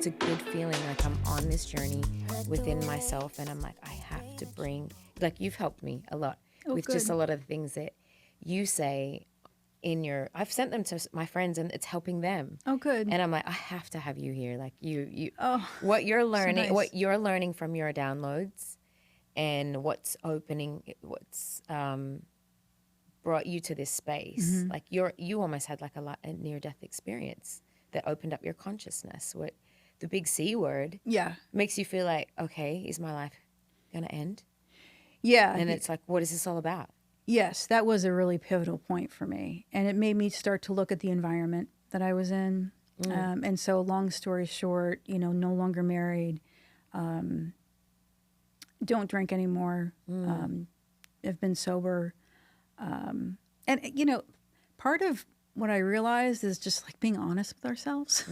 it's a good feeling. Like I'm on this journey within myself, and I'm like, I have to bring, like you've helped me a lot with just a lot of the things that you say in your, I've sent them to my friends and it's helping them. Oh, good. And I'm like, I have to have you here. Like Oh, what you're learning, nice. what you're learning from your downloads and what's brought you to this space. Like you almost had like a near-death experience that opened up your consciousness. What the big C word makes you feel like, okay, is my life gonna end? Yeah. And it's like, what is this all about? Yes, that was a really pivotal point for me. And it made me start to look at the environment that I was in. And so, long story short, no longer married, don't drink anymore, have been sober. And, part of what I realized is just like being honest with ourselves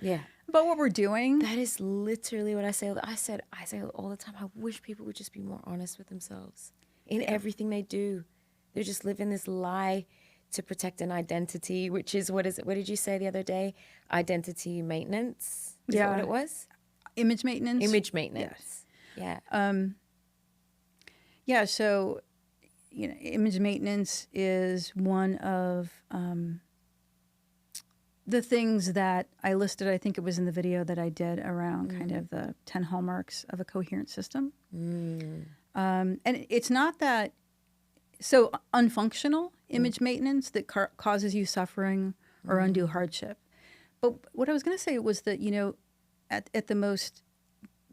Yeah. about what we're doing. That is literally what I say. I say all the time, I wish people would just be more honest with themselves in everything they do. They're just living this lie to protect an identity, which is, what is it? What did you say the other day? Identity maintenance? Is that what it was? Image maintenance. Image maintenance. Yes. Yeah. Yeah, so, image maintenance is one of the things that I listed. I think it was in the video that I did around kind of the 10 hallmarks of a coherent system. And it's not that so unfunctional image maintenance that causes you suffering or undue hardship. But what I was going to say was that, at the most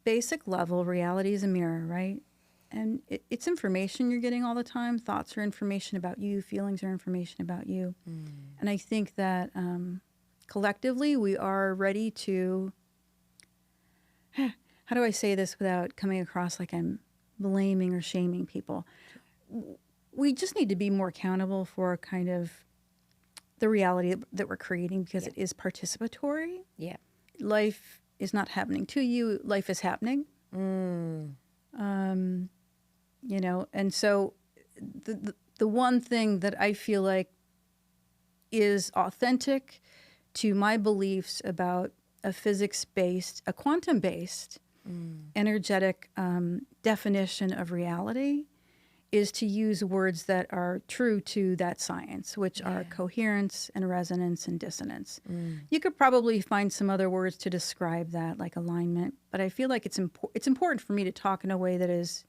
basic level, reality is a mirror, right? And it's information you're getting all the time. Thoughts are information about you. Feelings are information about you. And I think that collectively we are ready to, how do I say this without coming across like I'm blaming or shaming people? We just need to be more accountable for kind of the reality that we're creating, because it is participatory. Yeah. Life is not happening to you. Life is happening. And so the one thing that I feel like is authentic to my beliefs about a physics-based, a quantum-based, energetic definition of reality is to use words that are true to that science, which are coherence and resonance and dissonance. You could probably find some other words to describe that, like alignment, but I feel like it's important for me to talk in a way that is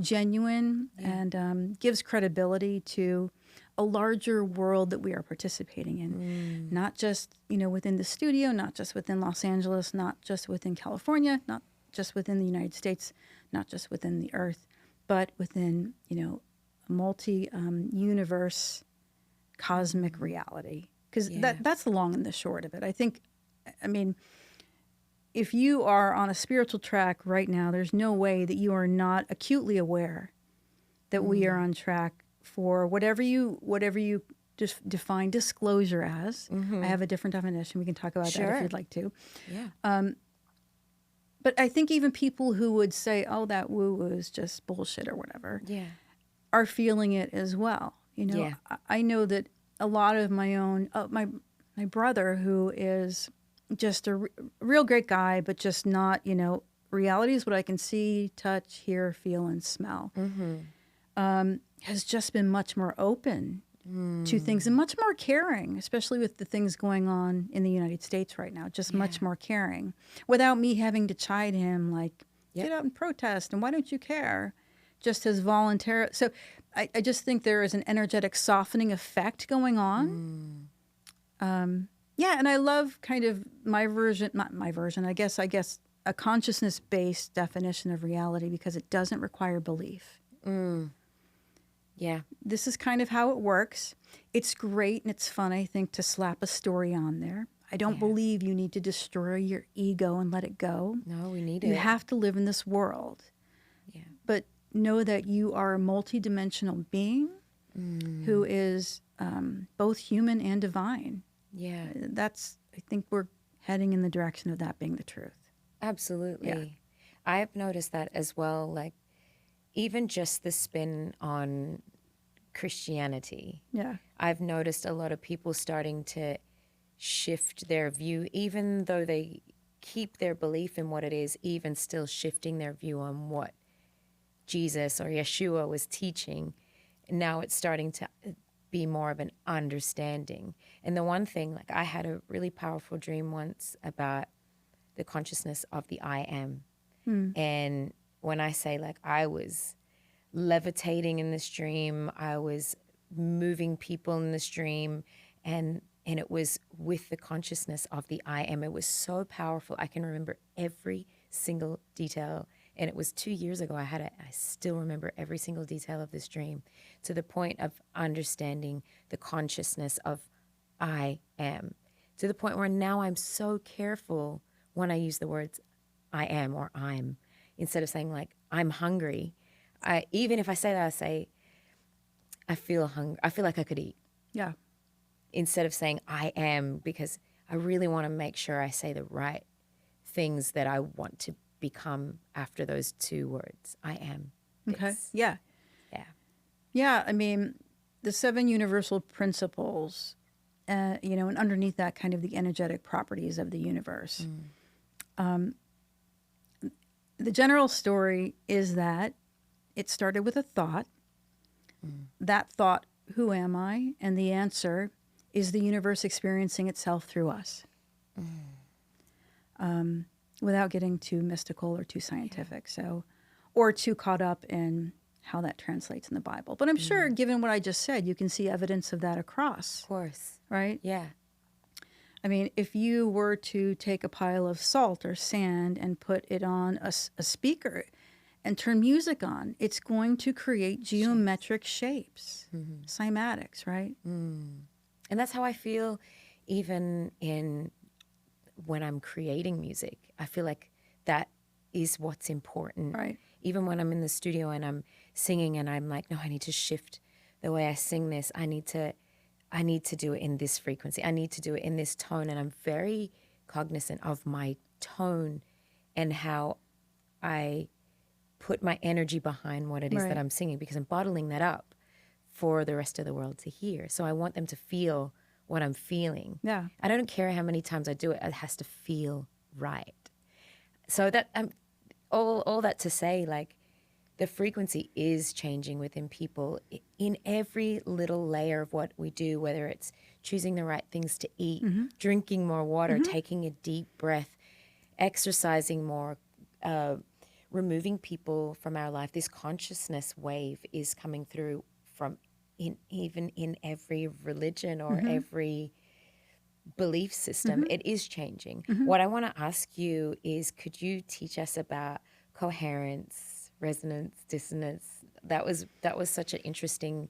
genuine and gives credibility to a larger world that we are participating in. Not just, within the studio, not just within Los Angeles, not just within California, not just within the United States, not just within the Earth, but within, a multi-universe cosmic reality. Because that's the long and the short of it. I mean, if you are on a spiritual track right now, there's no way that you are not acutely aware that we are on track for whatever you just define disclosure as. I have a different definition. We can talk about that if you'd like to. Yeah. But I think even people who would say, oh, that woo-woo is just bullshit or whatever, are feeling it as well. I know that a lot of my own, my brother, who is just a real great guy, but just not, reality is what I can see, touch, hear, feel, and smell, has just been much more open to things and much more caring, especially with the things going on in the United States right now, just much more caring, without me having to chide him like, get out and protest, and why don't you care? Just as voluntary. So I just think there is an energetic softening effect going on. And I love kind of my version, not my version, I guess a consciousness-based definition of reality, because it doesn't require belief. Yeah. This is kind of how it works. It's great and it's fun, I think, to slap a story on there. I don't believe you need to destroy your ego and let it go. No, we need You it. have to live in this world. Yeah. But know that you are a multidimensional being who is both human and divine. Yeah. I think we're heading in the direction of that being the truth. Absolutely. Yeah. I've noticed that as well, like even just the spin on Christianity. Yeah. I've noticed a lot of people starting to shift their view, even though they keep their belief in what it is, even still shifting their view on what Jesus or Yeshua was teaching. Now it's starting to be more of an understanding. And the one thing, like I had a really powerful dream once about the consciousness of the I am. And when I say like I was levitating in this dream, I was moving people in this dream, and it was with the consciousness of the I am. It was so powerful. I can remember every single detail. And it was 2 years ago I had it. I still remember every single detail of this dream, to the point of understanding the consciousness of I am, to the point where now I'm so careful when I use the words I am or I'm, instead of saying like I'm hungry. Even if I say that, I say I feel hungry. I feel like I could eat. Yeah. Instead of saying I am, because I really want to make sure I say the right things that I want to become after those two words. I am. Okay. Yeah. Yeah. Yeah. I mean, the 7 universal principles, and underneath that, kind of the energetic properties of the universe. The general story is that it started with a thought. That thought, who am I? And the answer is the universe experiencing itself through us. Without getting too mystical or too scientific, or too caught up in how that translates in the Bible. But I'm sure, given what I just said, you can see evidence of that across. Of course. Right? Yeah. I mean, if you were to take a pile of salt or sand and put it on a speaker and turn music on, it's going to create geometric shapes, cymatics, right? And that's how I feel even when I'm creating music. I feel like that is what's important. Right. Even when I'm in the studio and I'm singing and I'm like, no, I need to shift the way I sing this. I need to do it in this frequency. I need to do it in this tone. And I'm very cognizant of my tone and how I put my energy behind what it is that I'm singing, because I'm bottling that up for the rest of the world to hear. So I want them to feel what I'm feeling. Yeah. I don't care how many times I do it. It has to feel right. So that all that to say, like, the frequency is changing within people in every little layer of what we do, whether it's choosing the right things to eat, drinking more water, taking a deep breath, exercising more, removing people from our life. This consciousness wave is coming through from even in every religion or every belief system. It is changing. What I want to ask you is, could you teach us about coherence, resonance, dissonance? That was such an interesting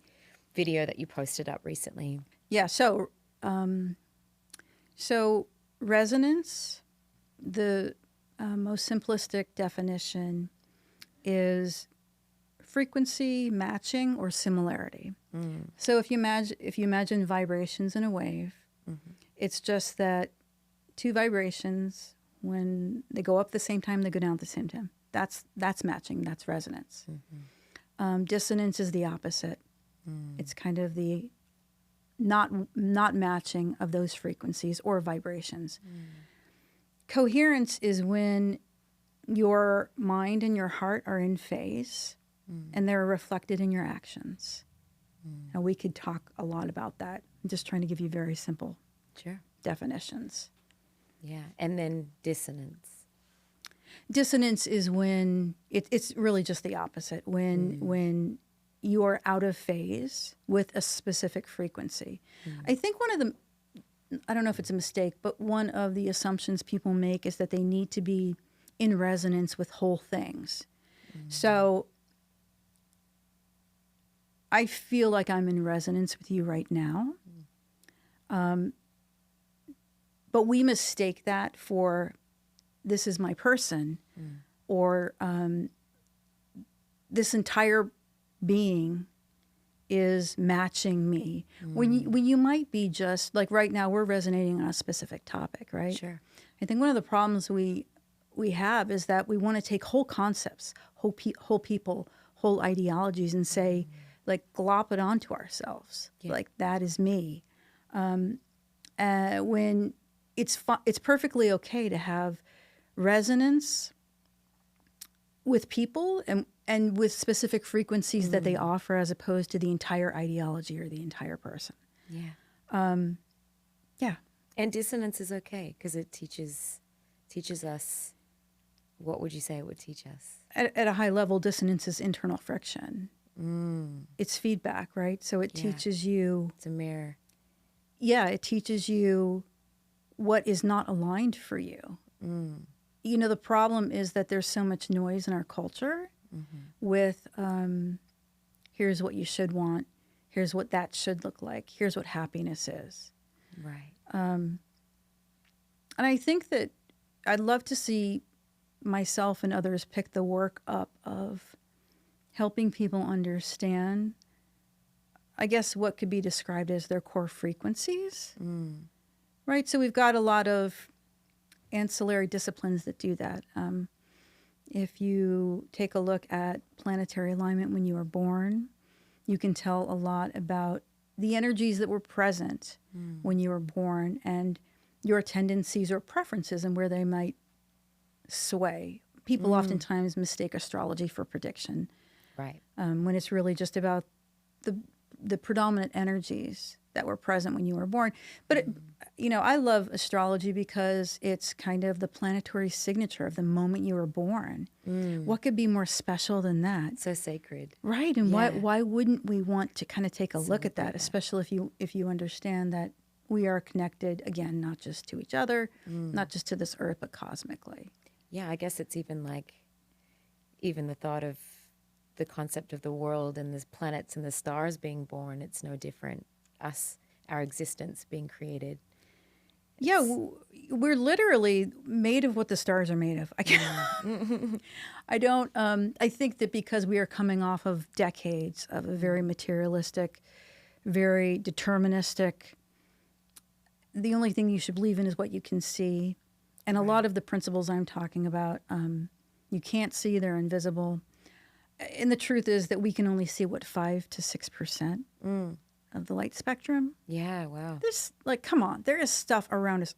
video that you posted up recently. Yeah. So resonance, the most simplistic definition, is frequency matching or similarity. So if you imagine vibrations in a wave, it's just that two vibrations, when they go up at the same time, they go down at the same time. That's matching. That's resonance. Dissonance is the opposite. It's kind of the not matching of those frequencies or vibrations. Coherence is when your mind and your heart are in phase, and they're reflected in your actions. And we could talk a lot about that. I'm just trying to give you very simple definitions. Yeah. And then dissonance. Dissonance is when it's really just the opposite. When you are out of phase with a specific frequency. I think I don't know if it's a mistake, but one of the assumptions people make is that they need to be in resonance with whole things. So I feel like I'm in resonance with you right now. But we mistake that for this is my person, or this entire being is matching me. When you might be just, like right now, we're resonating on a specific topic, right? Sure. I think one of the problems we have is that we want to take whole concepts, whole people, whole ideologies, and say, like, glop it onto ourselves. Like, that is me. When it's perfectly okay to have resonance with people and with specific frequencies that they offer, as opposed to the entire ideology or the entire person. Yeah. Yeah. And dissonance is okay because it teaches us. What would you say it would teach us? At a high level, dissonance is internal friction. It's feedback, right? So it teaches you. It's a mirror. Yeah, it teaches you what is not aligned for you. You know, the problem is that there's so much noise in our culture with here's what you should want, here's what that should look like, here's what happiness is. Right. And I think that I'd love to see myself and others pick the work up of helping people understand, I guess, what could be described as their core frequencies. Right? So we've got a lot of ancillary disciplines that do that. If you take a look at planetary alignment when you were born, you can tell a lot about the energies that were present when you were born and your tendencies or preferences and where they might sway. People oftentimes mistake astrology for prediction. Right. When it's really just about the predominant energies that were present when you were born. But, I love astrology because it's kind of the planetary signature of the moment you were born. What could be more special than that? So sacred. Right. And why wouldn't we want to kind of take a look at that, especially if you understand that we are connected, again, not just to each other, not just to this earth, but cosmically. Yeah, I guess it's even the thought of the concept of the world and the planets and the stars being born, it's no different. Our existence being created. Yeah, we're literally made of what the stars are made of. I think that because we are coming off of decades of a very materialistic, very deterministic, the only thing you should believe in is what you can see. And a lot of the principles I'm talking about, you can't see, they're invisible. And the truth is that we can only see, 5 to 6% of the light spectrum. Yeah, wow. This, come on, there is stuff around us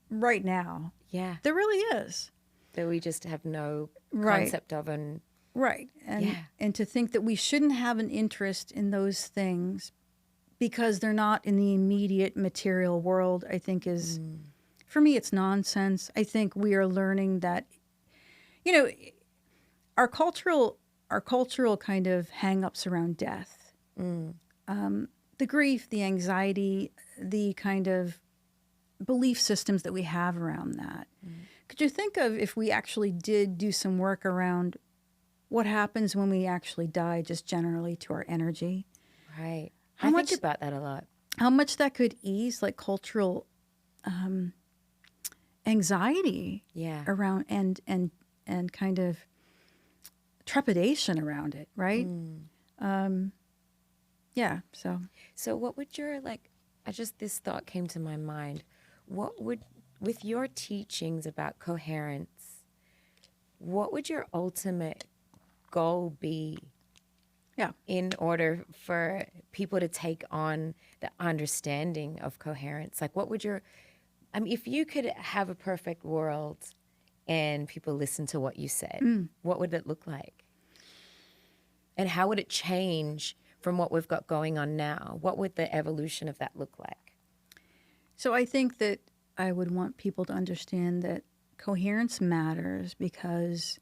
right now. Yeah. There really is. That we just have no concept of. And right. And to think that we shouldn't have an interest in those things because they're not in the immediate material world, I think is, for me, it's nonsense. I think we are learning that, our cultural kind of hang-ups around death, the grief, the anxiety, the kind of belief systems that we have around that. Could you think of if we actually did do some work around what happens when we actually die, just generally to our energy? Right. I think about that a lot. How much that could ease cultural anxiety around and kind of trepidation around it, right? So what would your this thought came to my mind. What would, with your teachings about coherence, what would your ultimate goal be? Yeah. In order for people to take on the understanding of coherence, what would if you could have a perfect world and people listen to what you said, what would it look like? And how would it change from what we've got going on now? What would the evolution of that look like? So I think that I would want people to understand that coherence matters because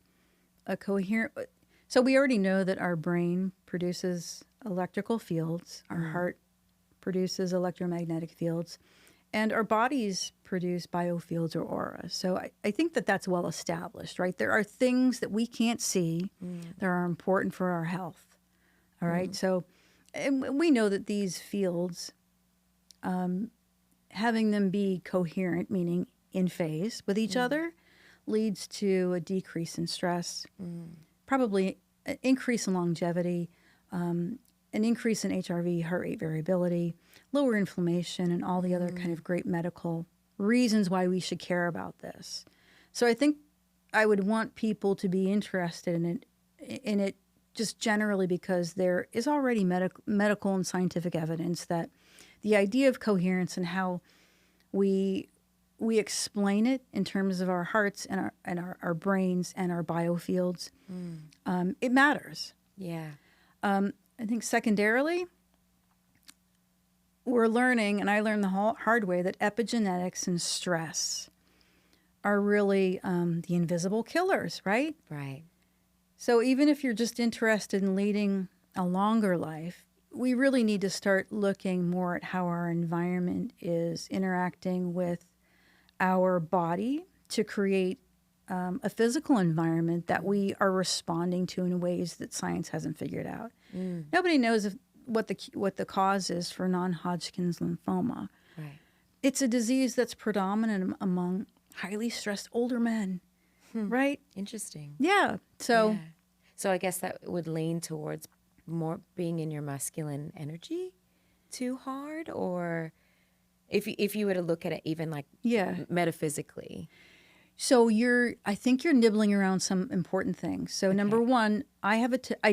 so we already know that our brain produces electrical fields, our heart produces electromagnetic fields, and our bodies produce biofields or auras. So I think that that's well established, right? There are things that we can't see that are important for our health, all right? So and we know that these fields, having them be coherent, meaning in phase with each other, leads to a decrease in stress, probably an increase in longevity, an increase in HRV, heart rate variability, lower inflammation, and all the other kind of great medical reasons why we should care about this. So I think I would want people to be interested in it just generally because there is already medical and scientific evidence that the idea of coherence and how we we explain it in terms of our hearts and our brains and our biofields, it matters. Yeah. I think secondarily, we're learning, and I learned the hard way, that epigenetics and stress are really the invisible killers, right? Right. So even if you're just interested in leading a longer life, we really need to start looking more at how our environment is interacting with our body to create a physical environment that we are responding to in ways that science hasn't figured out. Nobody knows what the cause is for non-Hodgkin's lymphoma. Right. It's a disease that's predominant among highly stressed older men, right? Interesting. Yeah. So, So I guess that would lean towards more being in your masculine energy too hard, or if you were to look at it even like metaphysically. So I think you're nibbling around some important things. So number one, I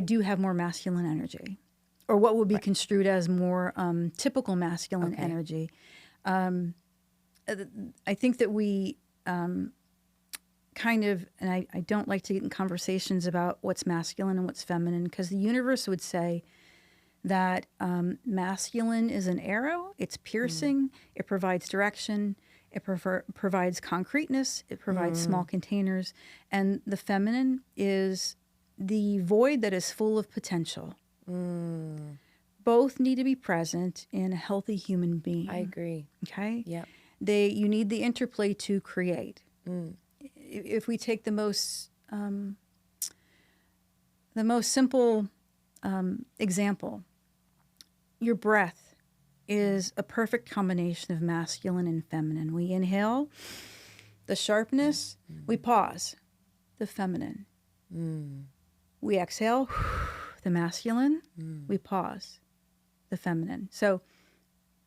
do have more masculine energy, or what would be construed as more typical masculine energy. I think that we kind of, and I don't like to get in conversations about what's masculine and what's feminine, because the universe would say that masculine is an arrow, it's piercing, it provides direction, it provides concreteness, it provides small containers, and the feminine is the void that is full of potential. Both need to be present in a healthy human being. I agree. Okay? Yep. You need the interplay to create. If we take the most simple example, your breath is a perfect combination of masculine and feminine. We inhale the sharpness, we pause, the feminine. We exhale the masculine, we pause, the feminine. So,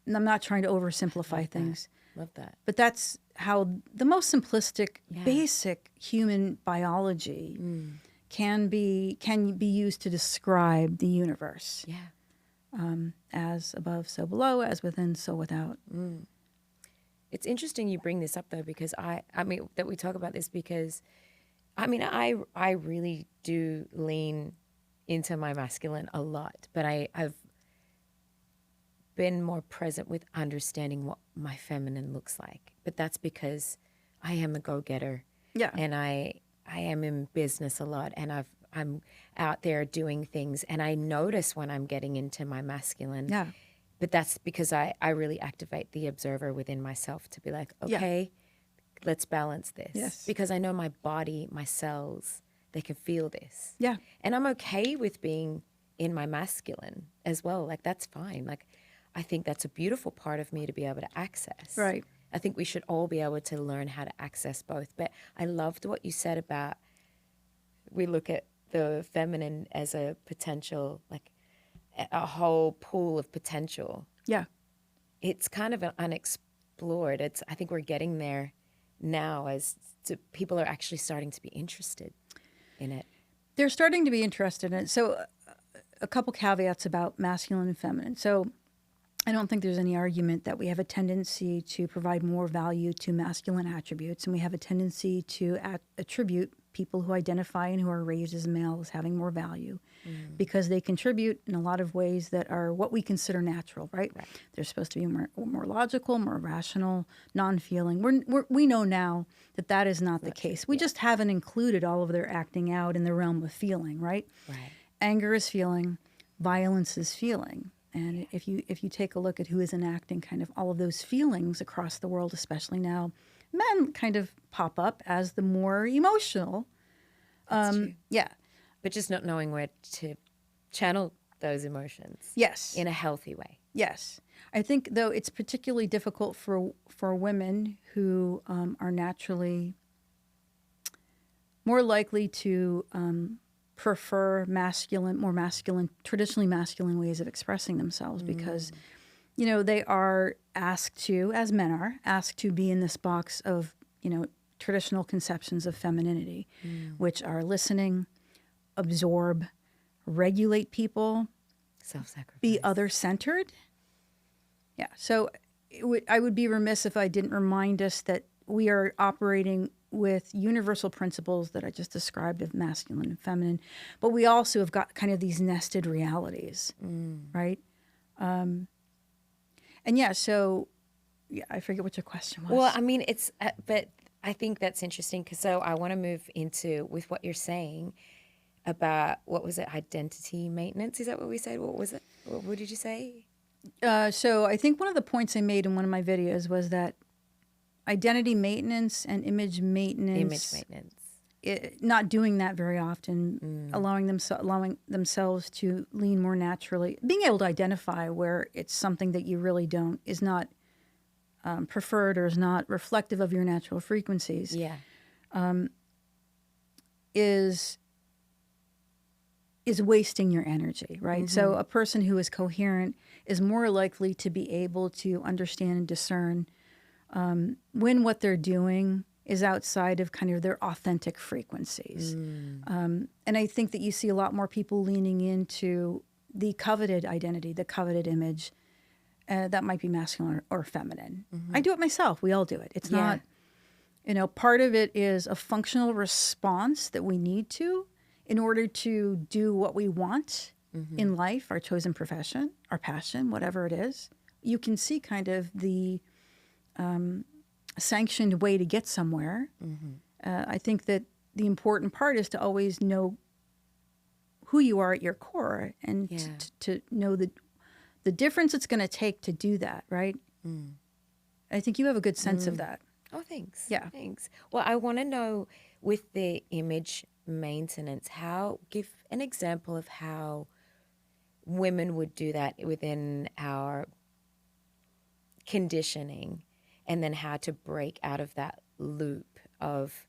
and I'm not trying to oversimplify things. Love that. But that's how the most simplistic, basic human biology can be used to describe the universe. Yeah. As above, so below, as within, so without. It's interesting you bring this up though, because I mean that we talk about this, because I mean I really do lean into my masculine a lot, but I've been more present with understanding what my feminine looks like. But that's because I am a go-getter. Yeah. And I am in business a lot, and I'm out there doing things, and I notice when I'm getting into my masculine. Yeah. But that's because I really activate the observer within myself to be like, okay, let's balance this. Yes. Because I know my body, my cells, they can feel this. Yeah. And I'm okay with being in my masculine as well. Like, that's fine. Like, I think that's a beautiful part of me to be able to access. Right. I think we should all be able to learn how to access both. But I loved what you said about, we look at the feminine as a potential, like a whole pool of potential. Yeah. It's kind of unexplored. I think we're getting there now, as people are actually starting to be interested in it. They're starting to be interested in it. So a couple caveats about masculine and feminine. So I don't think there's any argument that we have a tendency to provide more value to masculine attributes, and we have a tendency to attribute people who identify and who are raised as male as having more value because they contribute in a lot of ways that are what we consider natural, right? They're supposed to be more logical, more rational, non-feeling. We know now that that is not the case. We just haven't included all of their acting out in the realm of feeling, right? Anger is feeling, violence is feeling. And if you take a look at who is enacting kind of all of those feelings across the world, especially now, men kind of pop up as the more emotional. That's true. Yeah. But just not knowing where to channel those emotions. Yes. In a healthy way. Yes. I think, though, it's particularly difficult for women who are naturally more likely to prefer more masculine, traditionally masculine ways of expressing themselves because, you know, they are asked to, as men are, asked to be in this box of, you know, traditional conceptions of femininity, which are listening, absorb, regulate people, self-sacrifice, be other-centered. Yeah. So I would be remiss if I didn't remind us that we are operating with universal principles that I just described of masculine and feminine, but we also have got kind of these nested realities, right? And yeah, so yeah, I forget what your question was. Well, I mean, but I think that's interesting because so I want to move into with what you're saying about what was it, identity maintenance? Is that what we said? What was it? What did you say? So I think one of the points I made in one of my videos was that identity maintenance and image maintenance, not doing that very often, allowing themselves to lean more naturally, being able to identify where it's something that you really don't is not preferred or is not reflective of your natural frequencies. Yeah, is wasting your energy, right? So a person who is coherent is more likely to be able to understand and discern when what they're doing is outside of kind of their authentic frequencies. And I think that you see a lot more people leaning into the coveted identity, the coveted image, that might be masculine or feminine. I do it myself. We all do it. It's not, part of it is a functional response that we need to in order to do what we want in life, our chosen profession, our passion, whatever it is. You can see kind of the sanctioned way to get somewhere. I think that the important part is to always know who you are at your core and to know the difference it's going to take to do that, right? I think you have a good sense of that. Oh, thanks. Yeah. Thanks. Well, I want to know with the image maintenance, give an example of how women would do that within our conditioning, and then how to break out of that loop of,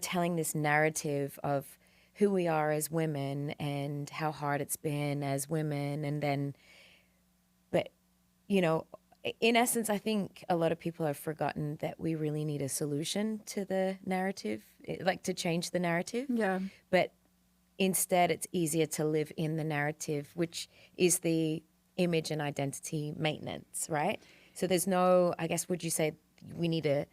telling this narrative of who we are as women and how hard it's been as women. And then, but, in essence, I think a lot of people have forgotten that we really need a solution to the narrative, like to change the narrative. Yeah. But instead, it's easier to live in the narrative, which is the image and identity maintenance, right? So there's no, I guess, would you say we need a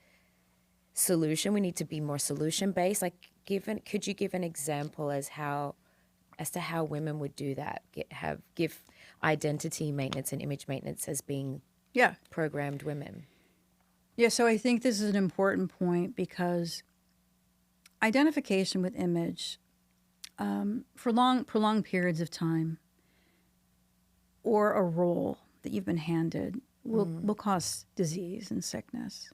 solution? We need to be more solution-based? Like, could you give an example as to how women would do that? Give identity maintenance and image maintenance as being programmed women. Yeah, so I think this is an important point because identification with image for prolonged periods of time or a role that you've been handed will cause disease and sickness.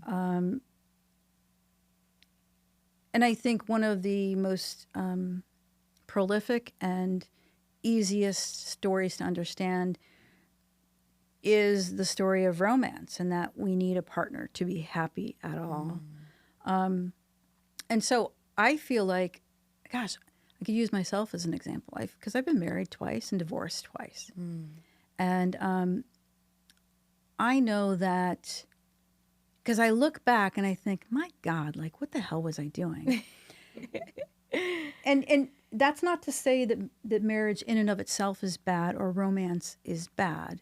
And I think one of the most prolific and easiest stories to understand is the story of romance, and that we need a partner to be happy at all. And so I feel like, gosh, I could use myself as an example, because I've been married twice and divorced twice. And I know that, because I look back and I think, my God, like, what the hell was I doing? and that's not to say that marriage in and of itself is bad or romance is bad.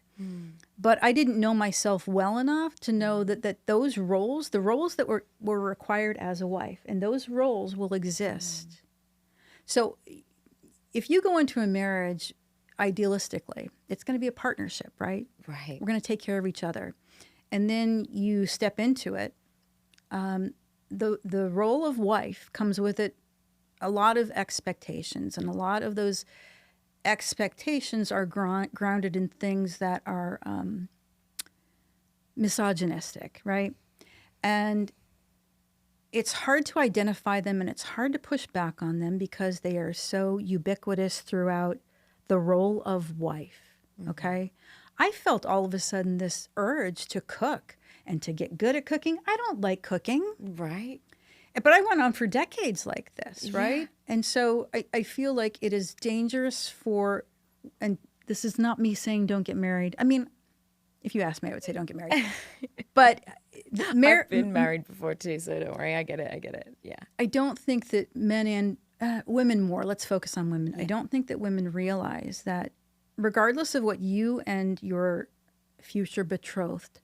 But I didn't know myself well enough to know that those roles, the roles that were required as a wife, and those roles will exist. So if you go into a marriage idealistically, it's going to be a partnership, right? Right. We're going to take care of each other. And then you step into it. The role of wife comes with it a lot of expectations, and a lot of those expectations are grounded in things that are misogynistic, right? And it's hard to identify them, and it's hard to push back on them because they are so ubiquitous throughout the role of wife, okay? I felt all of a sudden this urge to cook and to get good at cooking. I don't like cooking. Right. But I went on for decades like this, right? Yeah. And so I feel like it is dangerous and this is not me saying don't get married. I mean, if you asked me, I would say don't get married. But I've been married before too, so don't worry. I get it. Yeah. I don't think that men and women more, let's focus on women. Yeah. I don't think that women realize that regardless of what you and your future betrothed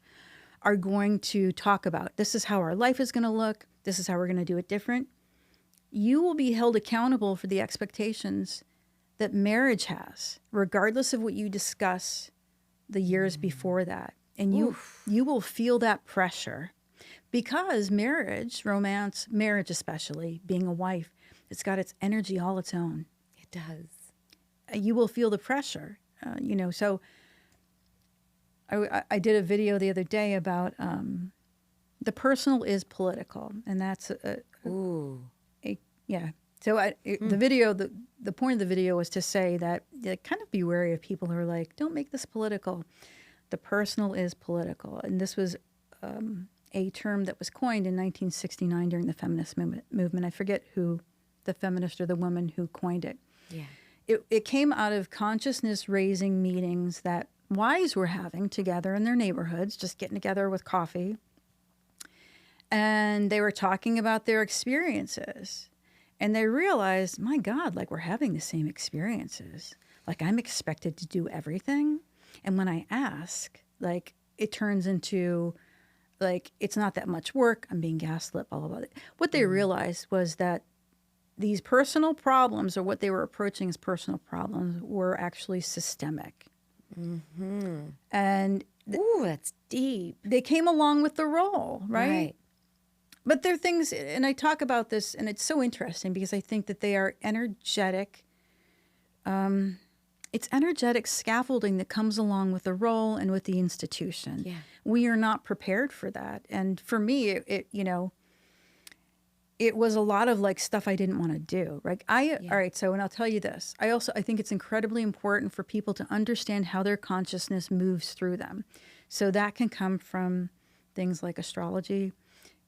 are going to talk about this is how our life is going to look, this is how we're going to do it different, you will be held accountable for the expectations that marriage has, regardless of what you discuss the years before that. And you will feel that pressure because marriage, romance, marriage especially, being a wife, it's got its energy all its own. It does. You will feel the pressure, so I did a video the other day about the personal is political, and that's yeah. So the video, the point of the video was to say that kind of be wary of people who are like, don't make this political. The personal is political, and this was a term that was coined in 1969 during the feminist movement. I forget who the feminist or the woman who coined it. Yeah. It came out of consciousness raising meetings that wives were having together in their neighborhoods, just getting together with coffee. And they were talking about their experiences. And they realized, my God, like we're having the same experiences. Like I'm expected to do everything. And when I ask, like it turns into like, it's not that much work. I'm being gaslit, blah, blah, blah. What they realized was that these personal problems, or what they were approaching as personal problems, were actually systemic. Mm-hmm. And ooh, that's deep. They came along with the role, right? But there are things, and I talk about this, and it's so interesting because I think that they are energetic. It's energetic scaffolding that comes along with the role and with the institution. Yeah. We are not prepared for that. And for me, it was a lot of like stuff I didn't want to do. Right? All right. So, and I'll tell you this. I think it's incredibly important for people to understand how their consciousness moves through them. So that can come from things like astrology.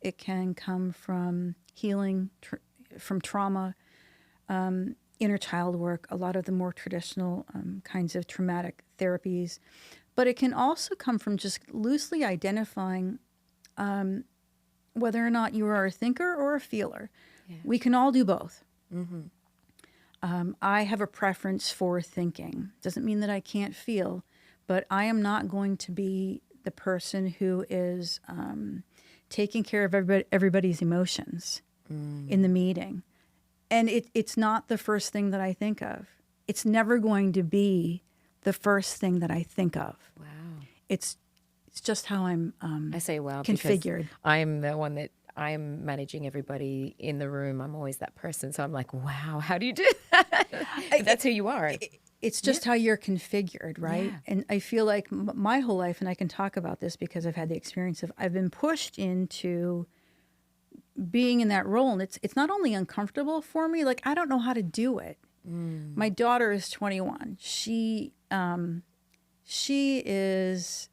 It can come from healing, from trauma, inner child work, a lot of the more traditional kinds of traumatic therapies. But it can also come from just loosely identifying whether or not you are a thinker or a feeler. Yeah. We can all do both. Mm-hmm. I have a preference for thinking. Doesn't mean that I can't feel, but I am not going to be the person who is taking care of everybody's emotions in the meeting. And it's not the first thing that I think of. It's never going to be the first thing that I think of. Wow. It's just how I'm I say wow configured. Because I'm the one that I'm managing everybody in the room. I'm always that person. So I'm like, wow, how do you do that? That's who you are. It's just how you're configured, right? Yeah. And I feel like my whole life, and I can talk about this because I've had the experience of, I've been pushed into being in that role. And it's not only uncomfortable for me, like I don't know how to do it. My daughter is 21. She is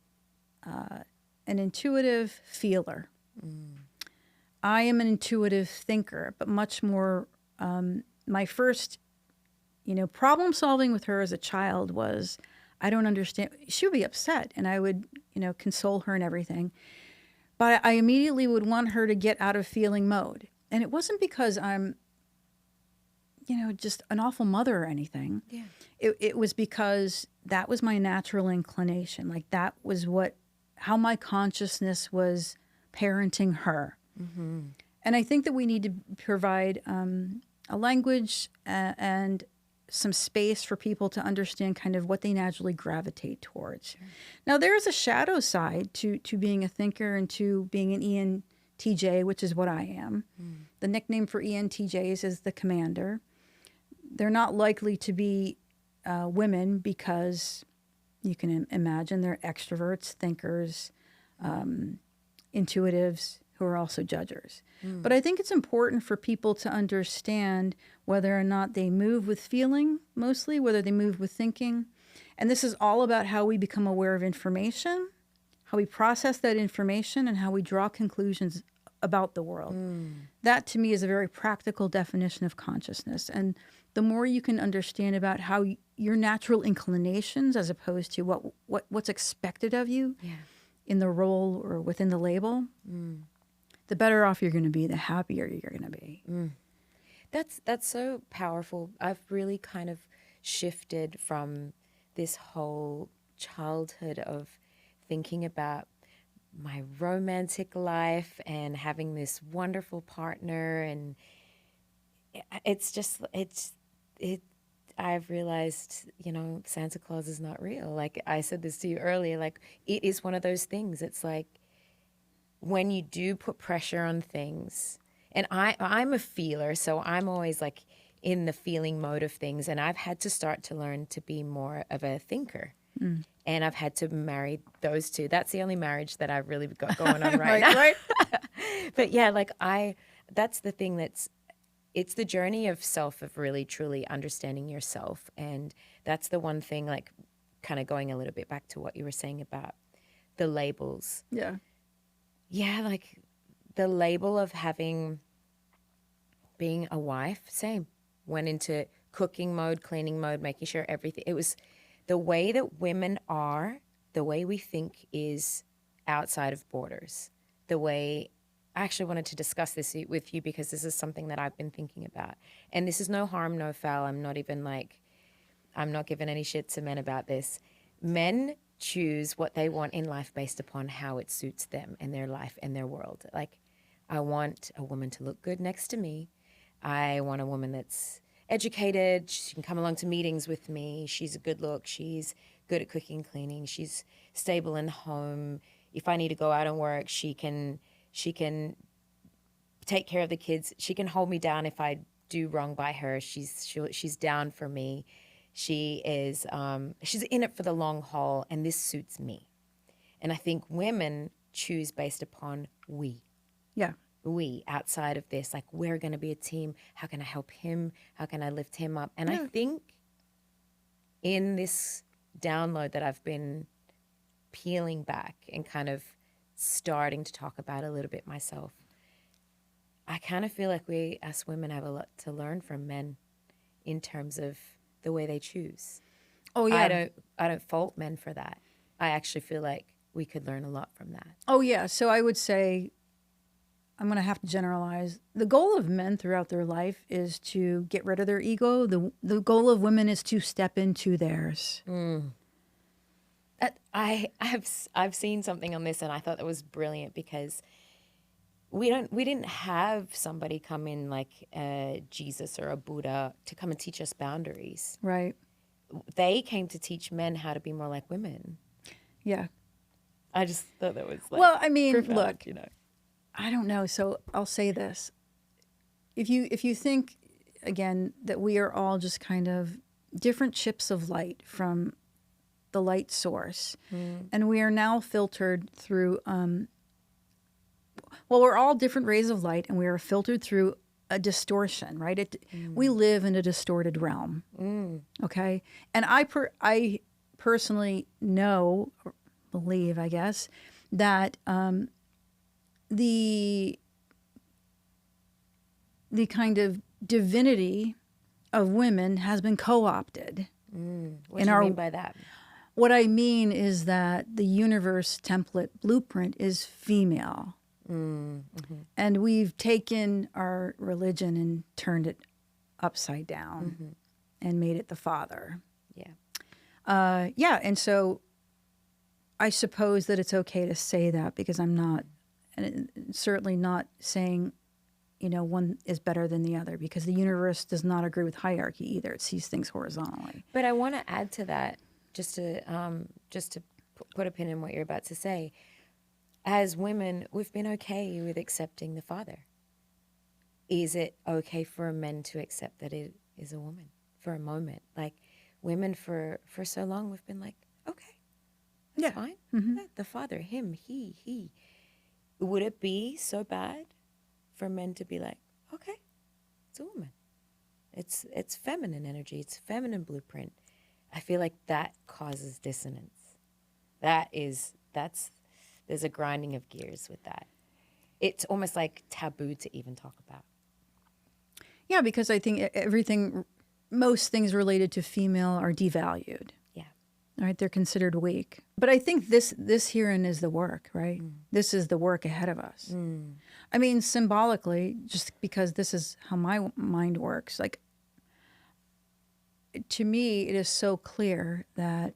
an intuitive feeler. I am an intuitive thinker, but much more, my first, problem solving with her as a child was, I don't understand. She would be upset and I would, console her and everything. But I immediately would want her to get out of feeling mode. And it wasn't because I'm, just an awful mother or anything. Yeah. It was because that was my natural inclination. Like that was how my consciousness was parenting her. Mm-hmm. And I think that we need to provide a language and some space for people to understand kind of what they naturally gravitate towards. Sure. Now, there is a shadow side to being a thinker and to being an ENTJ, which is what I am. The nickname for ENTJs is the commander. They're not likely to be women because you can imagine they're extroverts, thinkers, intuitives, who are also judgers. But I think it's important for people to understand whether or not they move with feeling, mostly, whether they move with thinking. And this is all about how we become aware of information, how we process that information, and how we draw conclusions about the world. That, to me, is a very practical definition of consciousness. And the more you can understand about how your natural inclinations, as opposed to what's expected of you in the role or within the label, the better off you're going to be, the happier you're going to be. That's so powerful. I've really kind of shifted from this whole childhood of thinking about my romantic life and having this wonderful partner, and it's just it I've realized, Santa Claus is not real. Like I said this to you earlier, like it is one of those things. It's like when you do put pressure on things, and I'm a feeler, so I'm always like in the feeling mode of things, and I've had to start to learn to be more of a thinker. And I've had to marry those two. That's the only marriage that I've really got going on right now. Right. But yeah, like that's the thing it's the journey of self, of really truly understanding yourself. And that's the one thing, like kind of going a little bit back to what you were saying about the labels. Yeah. Yeah, like the label of being a wife, same. Went into cooking mode, cleaning mode, making sure everything. It was the way that women are, the way we think is outside of borders. The way I actually wanted to discuss this with you because this is something that I've been thinking about. And this is no harm, no foul. I'm not giving any shit to men about this. Men choose what they want in life based upon how it suits them and their life and their world. Like, I want a woman to look good next to me. I want a woman that's educated. She can come along to meetings with me. She's a good look. She's good at cooking, cleaning. She's stable in home. If I need to go out and work, she can take care of the kids. She can hold me down if I do wrong by her. She's down for me. She is she's in it for the long haul, and this suits me. And I think women choose based upon we. Yeah. We outside of this, like we're going to be a team. How can I help him? How can I lift him up? And I think in this download that I've been peeling back and kind of starting to talk about a little bit myself, I kind of feel like we as women have a lot to learn from men in terms of the way they choose. Oh yeah. I don't fault men for that. I actually feel like we could learn a lot from that. Oh yeah. So I would say, I'm going to have to generalize. The goal of men throughout their life is to get rid of their ego. The goal of women is to step into theirs. I've seen something on this, and I thought that was brilliant because we didn't have somebody come in like Jesus or a Buddha to come and teach us boundaries. Right. They came to teach men how to be more like women. Yeah. I just thought that was like, well, I mean, profound, look, I don't know. So I'll say this. If you think, again, that we are all just kind of different chips of light from the light source, and we are now filtered through, we're all different rays of light, and we are filtered through a distortion, right? We live in a distorted realm, okay? And I personally know, or believe, I guess, that the kind of divinity of women has been co-opted. What do you mean by that? What I mean is that the universe template blueprint is female. And we've taken our religion and turned it upside down and made it the father. Yeah. And so I suppose that it's okay to say that, because I'm not, and certainly not saying, one is better than the other, because the universe does not agree with hierarchy either. It sees things horizontally. But I want to add to that, just to put a pin in what you're about to say. As women, we've been okay with accepting the father. Is it okay for men to accept that it is a woman for a moment? Like women for so long, we've been like, okay, that's fine. Yeah, the father, him, he. Would it be so bad for men to be like, okay, it's a woman. It's feminine energy. It's feminine blueprint. I feel like that causes dissonance. There's a grinding of gears with that. It's almost like taboo to even talk about. Yeah, because I think most things related to female are devalued. Yeah. Right? They're considered weak. But I think this herein is the work, right? This is the work ahead of us. I mean, symbolically, just because this is how my mind works, like, to me, it is so clear that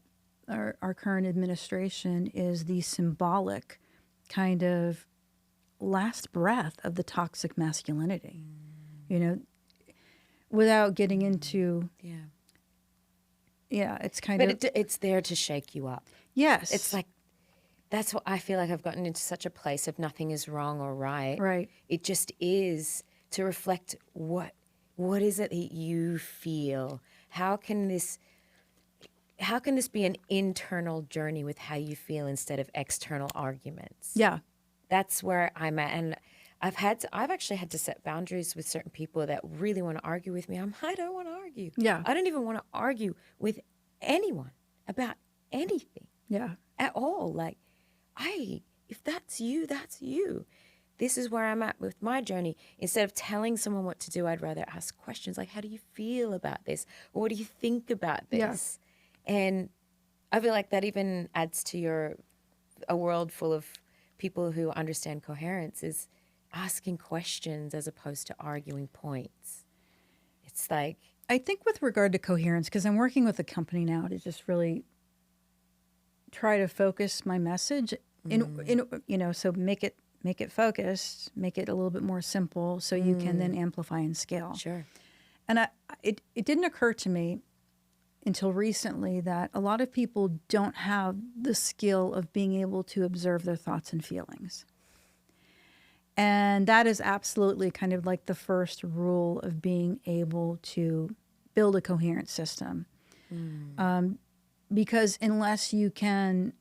our current administration is the symbolic kind of last breath of the toxic masculinity, you know, without getting into, it's kind of. But it's there to shake you up. Yes. It's like, that's what I feel like I've gotten into such a place of nothing is wrong or right. Right. It just is to reflect what is it that you feel? How can this be an internal journey with how you feel instead of external arguments? Yeah. That's where I'm at. And I've actually had to set boundaries with certain people that really want to argue with me. I don't want to argue. Yeah. I don't even want to argue with anyone about anything. Yeah. At all. Like, if that's you, that's you. This is where I'm at with my journey. Instead of telling someone what to do, I'd rather ask questions like, how do you feel about this? Or what do you think about this? Yeah. And I feel like that even adds to a world full of people who understand coherence is asking questions as opposed to arguing points. It's like, I think with regard to coherence, because I'm working with a company now to just really try to focus my message so make it focused, make it a little bit more simple so you can then amplify and scale. Sure. And it didn't occur to me until recently that a lot of people don't have the skill of being able to observe their thoughts and feelings. And that is absolutely kind of like the first rule of being able to build a coherent system. Because unless you can,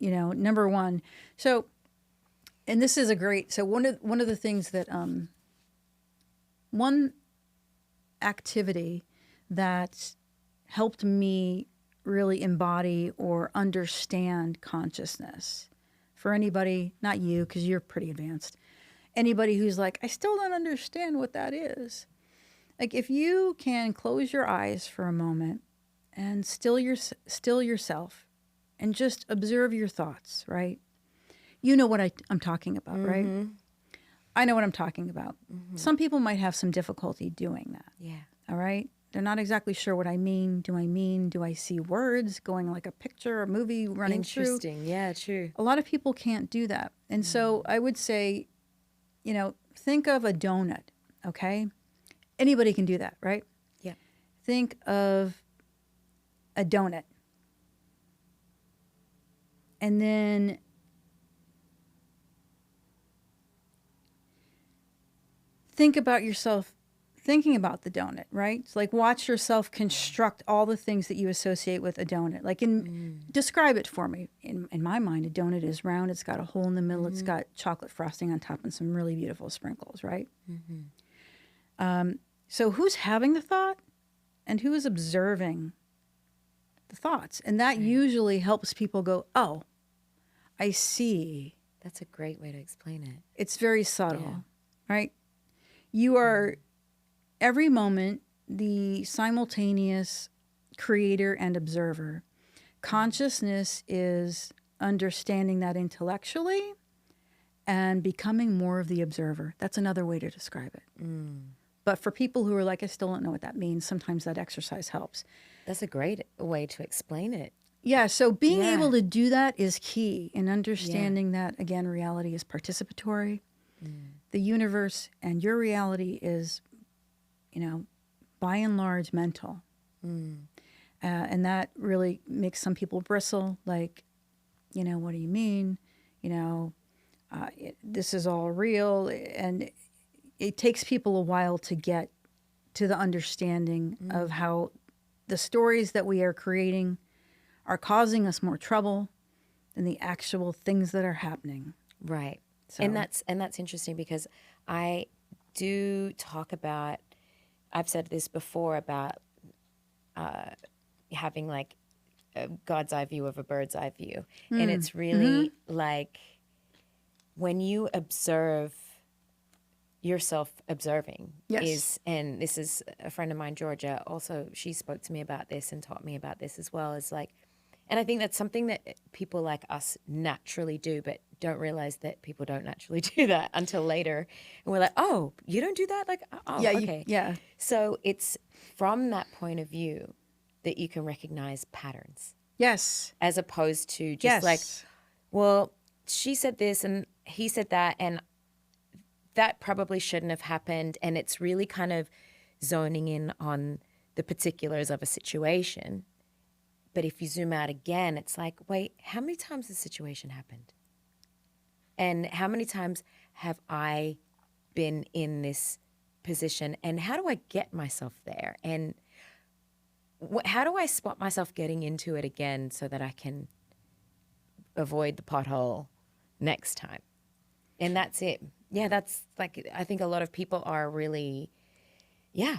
number one, and this is one of the things that, one activity that helped me really embody or understand consciousness for anybody, not you, because you're pretty advanced, anybody who's like, I still don't understand what that is. Like, if you can close your eyes for a moment and still yourself and just observe your thoughts, right? You know what I'm talking about, right? I know what I'm talking about. Some people might have some difficulty doing that. Yeah. All right? They're not exactly sure what I mean. Do I see words going like a picture, a movie running through? Interesting. Yeah, true. A lot of people can't do that. And so I would say, think of a donut, okay? Anybody can do that, right? Yeah. Think of a donut. And then think about yourself thinking about the donut, right? It's like watch yourself construct all the things that you associate with a donut. Like describe it for me. In my mind, a donut is round. It's got a hole in the middle. It's got chocolate frosting on top and some really beautiful sprinkles, right? So who's having the thought and who is observing the thoughts? And that usually helps people go, oh, I see. That's a great way to explain it. It's very subtle, right? You are every moment the simultaneous creator and observer. Consciousness is understanding that intellectually and becoming more of the observer. That's another way to describe it. But for people who are like, I still don't know what that means, sometimes that exercise helps. That's a great way to explain it. Yeah, so being able to do that is key in understanding that, again, reality is participatory. The universe and your reality is, by and large, mental. And that really makes some people bristle, like, what do you mean? This is all real. And it takes people a while to get to the understanding of how the stories that we are creating are causing us more trouble than the actual things that are happening. Right. So. And that's interesting because I do talk about, I've said this before about having like a God's eye view of a bird's eye view. And it's really like when you observe yourself observing and this is a friend of mine, Georgia, also she spoke to me about this and taught me about this as well. It's like, and I think that's something that people like us naturally do, but don't realize that people don't naturally do that until later. And we're like, oh, you don't do that? Like, oh, yeah, okay. So it's from that point of view that you can recognize patterns. Yes. As opposed to just like, well, she said this and he said that, and that probably shouldn't have happened. And it's really kind of zoning in on the particulars of a situation. But if you zoom out again, it's like, wait, how many times has the situation happened? And how many times have I been in this position? And how do I get myself there? And how do I spot myself getting into it again so that I can avoid the pothole next time? And that's it. Yeah, that's like, I think a lot of people are really, yeah.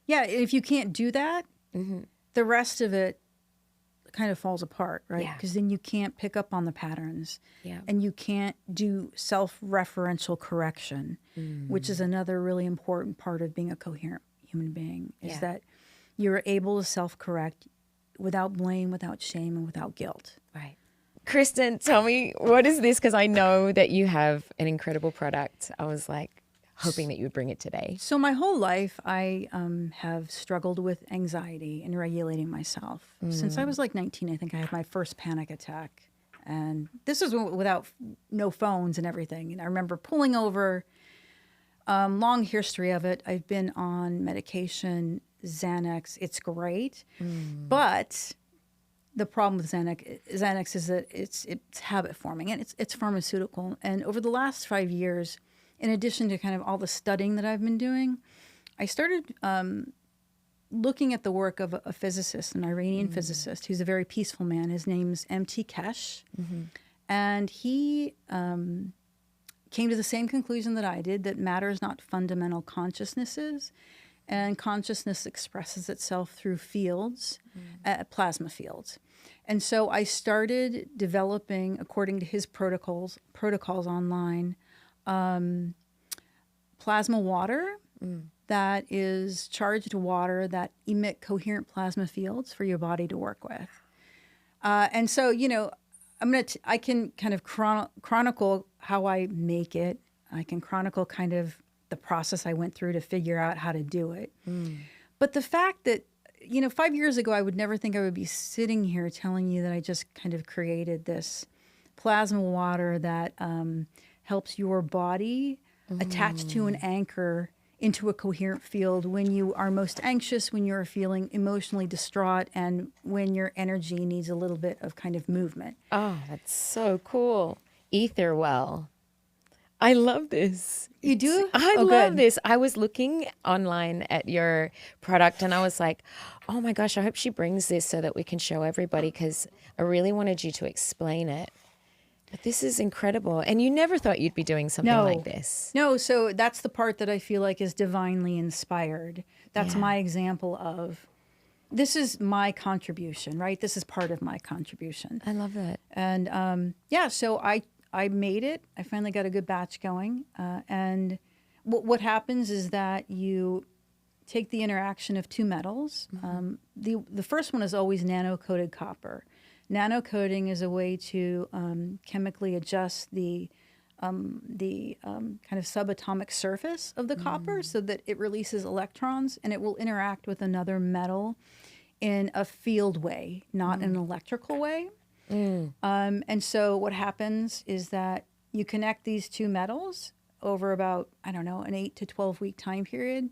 Yeah, if you can't do that, the rest of it kind of falls apart, right? Yeah. Because then you can't pick up on the patterns. Yeah. And you can't do self-referential correction, which is another really important part of being a coherent human being, is that you're able to self-correct without blame, without shame, and without guilt. Right. Kristen, tell me, what is this? Because I know that you have an incredible product. I was like hoping that you would bring it today. So my whole life, I have struggled with anxiety and regulating myself. Since I was like 19, I think I had my first panic attack. And this is without no phones and everything. And I remember pulling over, long history of it. I've been on medication, Xanax. It's great. But the problem with Xanax is that it's habit forming and it's pharmaceutical. And over the last 5 years, in addition to kind of all the studying that I've been doing, I started looking at the work of a physicist, an Iranian physicist, who's a very peaceful man. His name's M.T. Kesh. And he came to the same conclusion that I did, that matter is not fundamental consciousnesses. And consciousness expresses itself through fields, plasma fields. And so I started developing, according to his protocols online, plasma water that is charged water that emit coherent plasma fields for your body to work with. And so, you know, I can kind of chronicle how I make it. I can chronicle kind of the process I went through to figure out how to do it. But the fact that, you know, 5 years ago, I would never think I would be sitting here telling you that I just kind of created this plasma water that helps your body attach to an anchor into a coherent field when you are most anxious, when you're feeling emotionally distraught, and when your energy needs a little bit of kind of movement. Oh, that's so cool. Ether well. I love this. You do? I love this. I was looking online at your product and I was like, oh my gosh, I hope she brings this so that we can show everybody, because I really wanted you to explain it. But this is incredible. And you never thought you'd be doing something like this. No, so that's the part that I feel like is divinely inspired. That's my example of, this is my contribution, right? This is part of my contribution. I love that. And so I made it. I finally got a good batch going. And what happens is that you take the interaction of two metals. The first one is always nano-coated copper. Nano-coating is a way to chemically adjust the kind of subatomic surface of the copper so that it releases electrons and it will interact with another metal in a field way, not in an electrical way. And so what happens is that you connect these two metals over about, I don't know, an 8 to 12 week time period.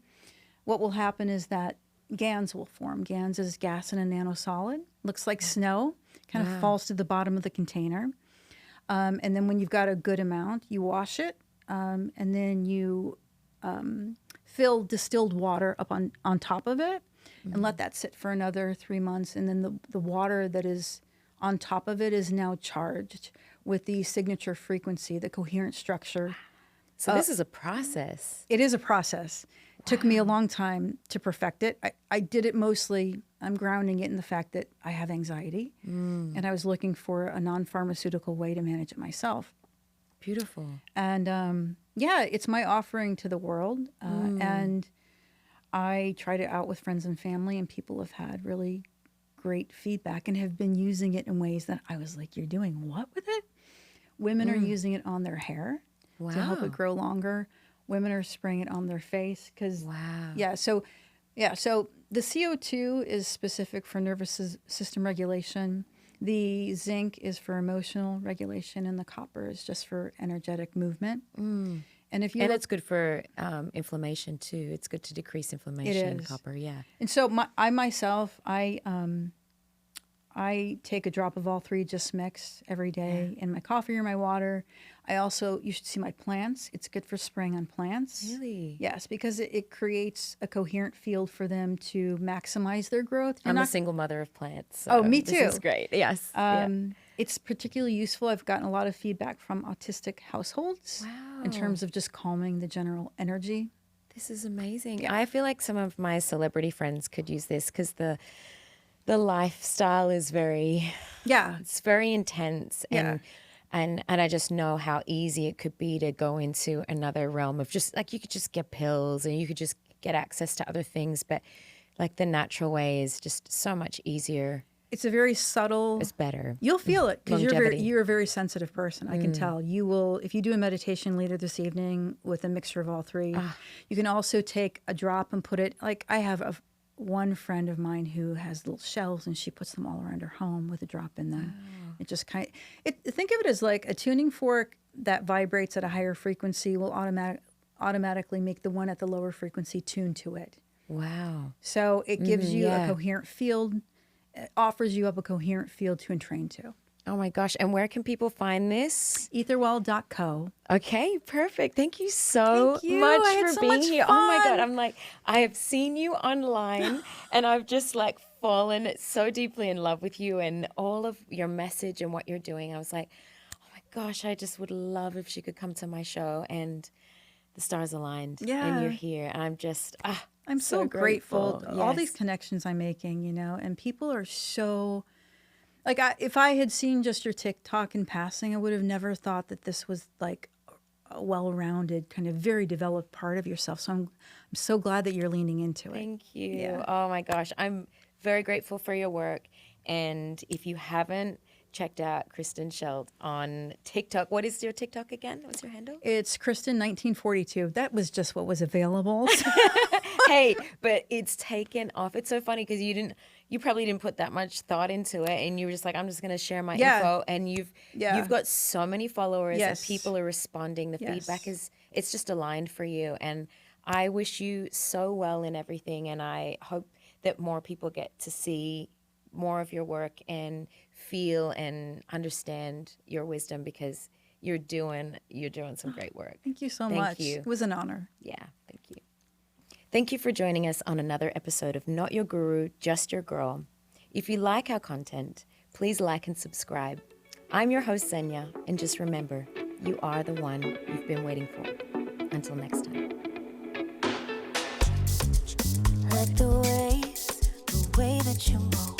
What will happen is that GANs will form. GANs is gas in a nanosolid. Looks like snow, kind of falls to the bottom of the container. And then when you've got a good amount, you wash it, and then you fill distilled water up on top of it and let that sit for another 3 months. And then the water that is on top of it is now charged with the signature frequency, the coherent structure. So this is a process. It is a process. It took me a long time to perfect it. I did it mostly, I'm grounding it in the fact that I have anxiety, and I was looking for a non-pharmaceutical way to manage it myself. Beautiful. And it's my offering to the world. And I tried it out with friends and family, and people have had really great feedback and have been using it in ways that I was like, you're doing what with it? Women are using it on their hair to help it grow longer. Women are spraying it on their face because, so the CO2 is specific for nervous system regulation. The zinc is for emotional regulation, and the copper is just for energetic movement. And if you it's good for inflammation too. It's good to decrease inflammation. Copper, yeah. And so I myself, I take a drop of all three just mixed every day in my coffee or my water. I also, you should see my plants. It's good for spraying on plants. Really? Yes, because it creates a coherent field for them to maximize their growth. I'm a single mother of plants. So oh, me too. This is great. Yes. It's particularly useful. I've gotten a lot of feedback from autistic households in terms of just calming the general energy. This is amazing. Yeah. I feel like some of my celebrity friends could use this because the lifestyle is very, it's very intense. And I just know how easy it could be to go into another realm of just like, you could just get pills and you could just get access to other things. But like the natural way is just so much easier. It's a very subtle. It's better. You'll feel it because you're a very sensitive person. I can tell. You will, if you do a meditation later this evening with a mixture of all three, you can also take a drop and put it, like I have one friend of mine who has little shells and she puts them all around her home with a drop in them. It just kind of, think of it as like a tuning fork that vibrates at a higher frequency will automatically make the one at the lower frequency tune to it. Wow. So it gives you a coherent field. It offers you up a coherent field to entrain to. Oh my gosh. And where can people find this? Etherwell.co. Okay, perfect. Thank you so much for being here. Fun. Oh my God. I'm like, I have seen you online and I've just like fallen so deeply in love with you and all of your message and what you're doing. I was like, oh my gosh, I just would love if she could come to my show, and the stars aligned and you're here. And I'm just, I'm so grateful. Yes. All these connections I'm making, and people are so, like, if I had seen just your TikTok in passing, I would have never thought that this was like a well-rounded, kind of very developed part of yourself. So I'm so glad that you're leaning into it. Thank you. Yeah. Oh my gosh. I'm very grateful for your work. And if you haven't checked out Kristen Shelt on TikTok, what is your TikTok again? What's your handle? It's Kristen1942. That was just what was available. Hey, but it's taken off. It's so funny because you probably didn't put that much thought into it, and you were just like, I'm just going to share my info, and you've got so many followers and people are responding. The feedback it's just aligned for you, and I wish you so well in everything, and I hope that more people get to see more of your work and feel and understand your wisdom, because you're doing some great work. Thank you so much. Thank you. It was an honor. Yeah, thank you. Thank you for joining us on another episode of Not Your Guru, Just Your Girl. If you like our content, please like and subscribe. I'm your host, Xenia, and just remember, you are the one you've been waiting for. Until next time. Like the way that you move.